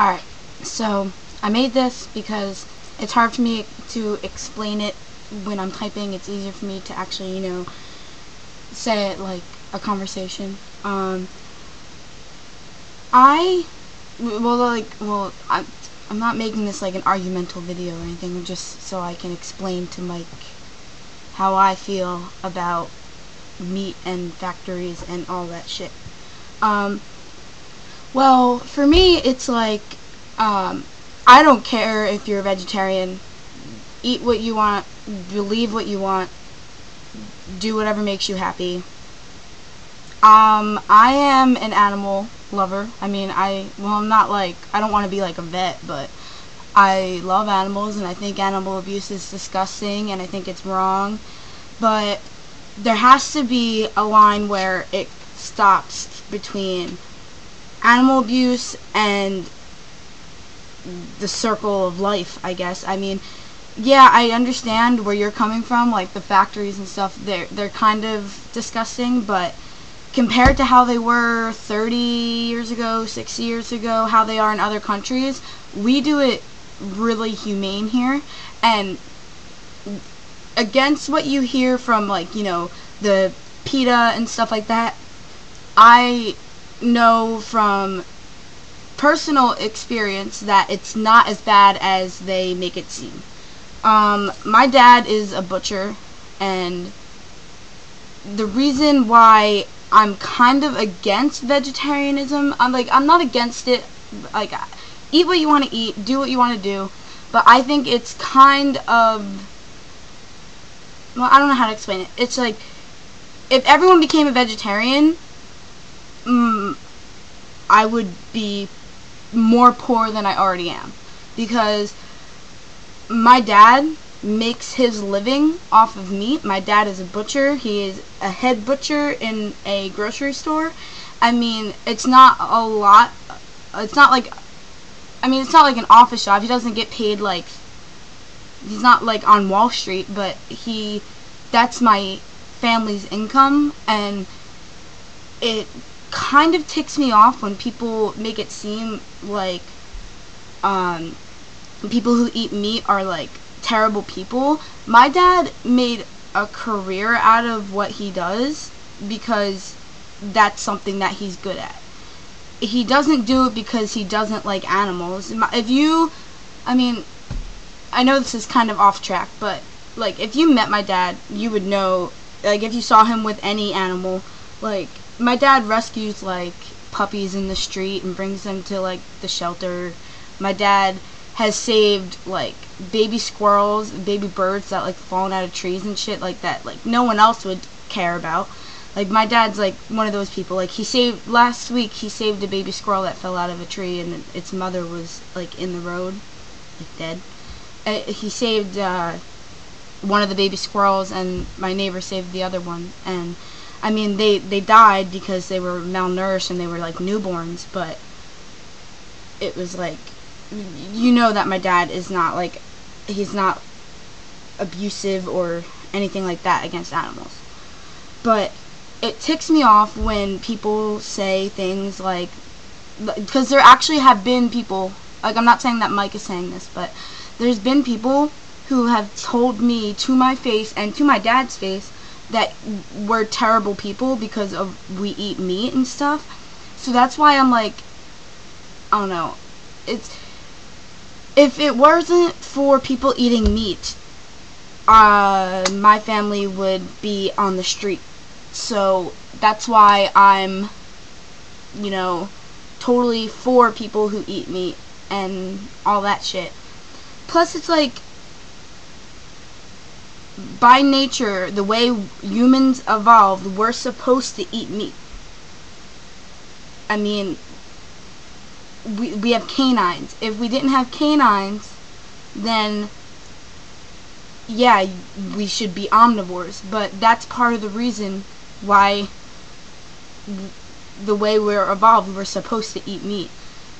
Alright, so I made this because it's hard for me to explain it when I'm typing. It's easier for me to actually, say it like a conversation. I, I'm not making this like an argumental video or anything, just so I can explain to Mike how I feel about meat and factories and all that shit. Well, for me, it's like, I don't care if you're a vegetarian. Eat what you want, believe what you want, do whatever makes you happy. I am an animal lover. I mean, I'm not like, I don't want to be like a vet, but I love animals, and I think animal abuse is disgusting, and I think it's wrong. But there has to be a line where it stops between animal abuse and the circle of life, I guess. I mean, yeah, I understand where you're coming from, like the factories and stuff, they're kind of disgusting, but compared to how they were 30 years ago, 60 years ago, how they are in other countries, we do it really humane here. And against what you hear from, like, the PETA and stuff like that, I know from personal experience that it's not as bad as they make it seem. My dad is a butcher, and the reason why I'm kind of against vegetarianism, I'm not against it, like, eat what you want to eat, do what you want to do, but I think it's kind of, well, I don't know how to explain it. It's like, if everyone became a vegetarian, I would be more poor than I already am, because my dad makes his living off of meat. My dad is a butcher. He is a head butcher in a grocery store. I mean, it's not a lot. It's not like, it's not like an office job. He doesn't get paid like, he's not like on Wall Street, but that's my family's income, and it kind of ticks me off when people make it seem like people who eat meat are like terrible people. My dad made a career out of what he does because that's something that he's good at. He doesn't do it because he doesn't like animals. I know this is kind of off track, but like, if you met my dad, you would know, like, if you saw him with any animal, like, my dad rescues like puppies in the street and brings them to like the shelter. My dad has saved like baby squirrels, baby birds that like fallen out of trees and shit like that, like no one else would care about. Like, my dad's like one of those people. Like, last week he saved a baby squirrel that fell out of a tree, and its mother was like in the road, like dead. He saved one of the baby squirrels, and my neighbor saved the other one, and I mean, they died because they were malnourished and they were like newborns, but it was like, that my dad is not like, he's not abusive or anything like that against animals. But it ticks me off when people say things like, because there actually have been people, like, I'm not saying that Mike is saying this, but there's been people who have told me to my face and to my dad's face that we're terrible people because of we eat meat and stuff. So that's why I'm like, I don't know. If it wasn't for people eating meat, my family would be on the street. So that's why I'm, totally for people who eat meat and all that shit. Plus, it's like, by nature, the way humans evolved, we're supposed to eat meat. I mean, we have canines. If we didn't have canines, then yeah, we should be omnivores. But that's part of the reason why, the way we're evolved, we're supposed to eat meat.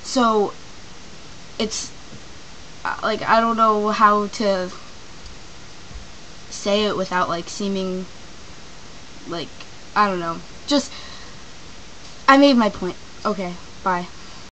So it's like, I don't know how to say it without like seeming like, I don't know. Just, I made my point. Okay, bye.